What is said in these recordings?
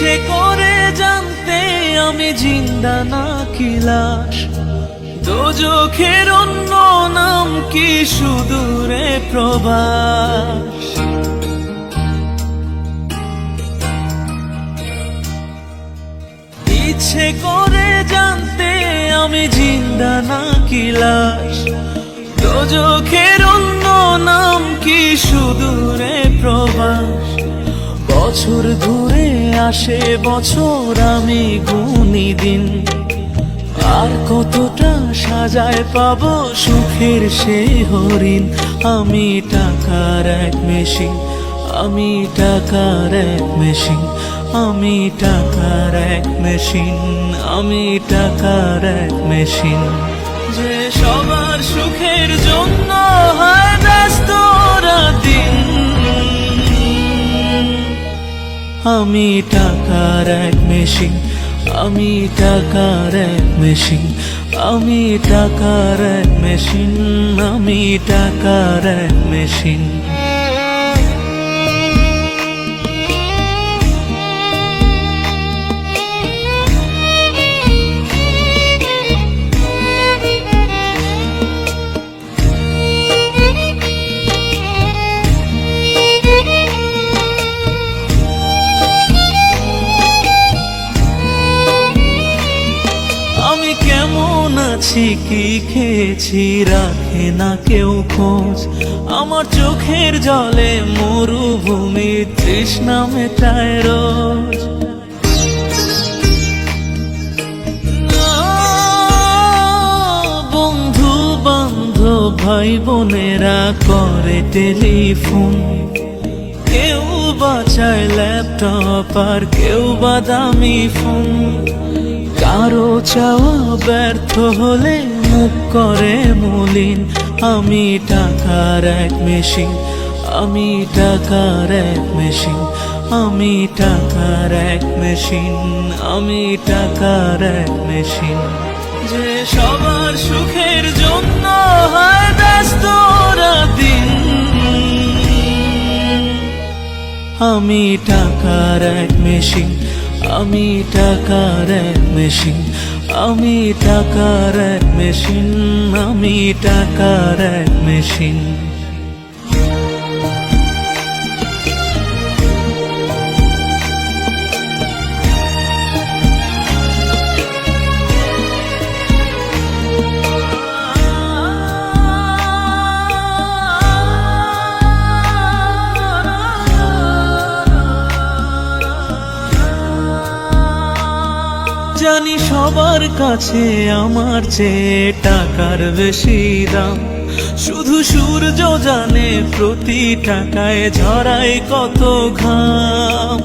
ইচ্ছে করে জানতে আমি জিন্দা নাকি লাশ, দোজখের অন্য নাম কি সুদূরে প্রবাস। ইচ্ছে করে জানতে আমি জিন্দা নাকি লাশ, দোজখের অন্য নাম কি সুদূরে প্রবাস। বছর ঘুরে আসে বছর, আমি গুনি দিন, আর কতটা সাজায় পাবো সুখের সেই হরিণ। আমি টাকার এক মেশিন, আমি টাকার এক মেশিন, আমি টাকার এক মেশিন, আমি টাকার এক মেশিন। যে সবার সুখের জন্য হয় ব্যস্ত রাতদিন। আমি টাকার এক মেশিন, আমি টাকার এক মেশিন, আমি টাকার এক মেশিন, আমি টাকার এক মেশিন। কেমন আছি কি খেয়েছি রাখে না কেউ খোঁজ, আমার চোখের জলে মরুভূমি তৃষ্ণা মেটায় রোজ। বন্ধু বান্ধব ভাই বোনেরা করে টেলিফোন, কেউ বাঁচায় ল্যাপটপ আর কেউ বা দামি ফোন। কারো চাওয়া ব্যর্থ হলে মুখ করে মলিন। আমি টাকার এক মেশিন, আমি টাকার এক মেশিন, আমি টাকার এক মেশিন, আমি টাকার এক মেশিন। যে সবার সুখের জন্য হয় ব্যস্ত রাতদিন। আমি টাকার এক মেশিন, আমি টাকার এক মেশিন, আমি টাকার এক মেশিন, আমি টাকার এক মেশিন। জানি সবার কাছে আমার চেয়ে টাকার বেশি দাম, শুধু সূর্য জানে প্রতি টাকায় ঝরায় কত ঘাম।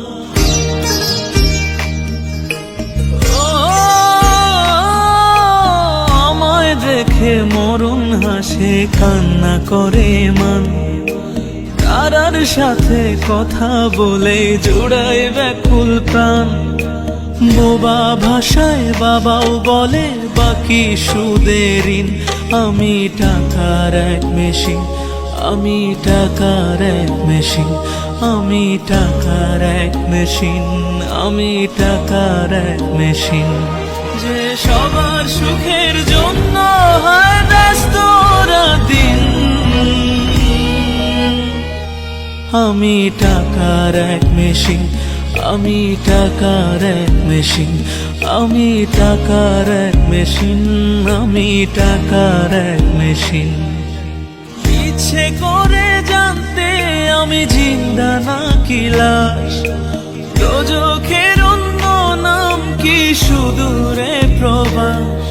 আমায় দেখে মরণ হাসে কান্না করে মান, তারার সাথে কথা বলে জোড়ায় ব্যাকুল প্রাণ। বোবা ভাষায় বাবাও বলে বাকি সুদের ঋণ। আমি টাকার এক মেশিন, আমি টাকার এক মেশিন, আমি টাকার এক মেশিন, আমি টাকার এক মেশিন। যে সবার সুখের জন্য হয় ব্যস্ত রাতদিন। আমি টাকার এক মেশিন, আমি টাকার এক মেশিন, আমি টাকার এক মেশিন, আমি টাকার এক মেশিন। ইচ্ছে করে জানতে আমি জিন্দা নাকি লাশ, দোজখের অন্য নাম কি সুদূরে প্রবাস।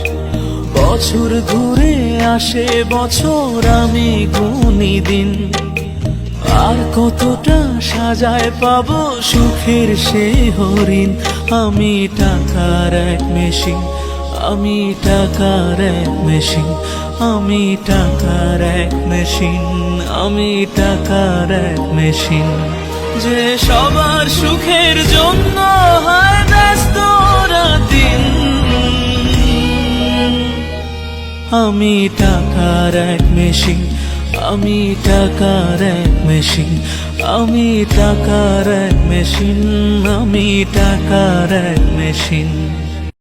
বছর ঘুরে আসে বছর, আমি গুনি দিন, আর কতটা সাজায় পাবো সুখের সেই হরিণ। আমি টাকার এক মেশিন, আমি টাকার এক মেশিন, আমি টাকার এক মেশিন, আমি টাকার এক মেশিন। যে সবার সুখের জন্য হয় ব্যস্ত রাতদিন। আমি টাকার এক মেশিন, আমি টাকার এক মেশিন, আমি টাকার এক মেশিন, আমি টাকার এক মেশিন।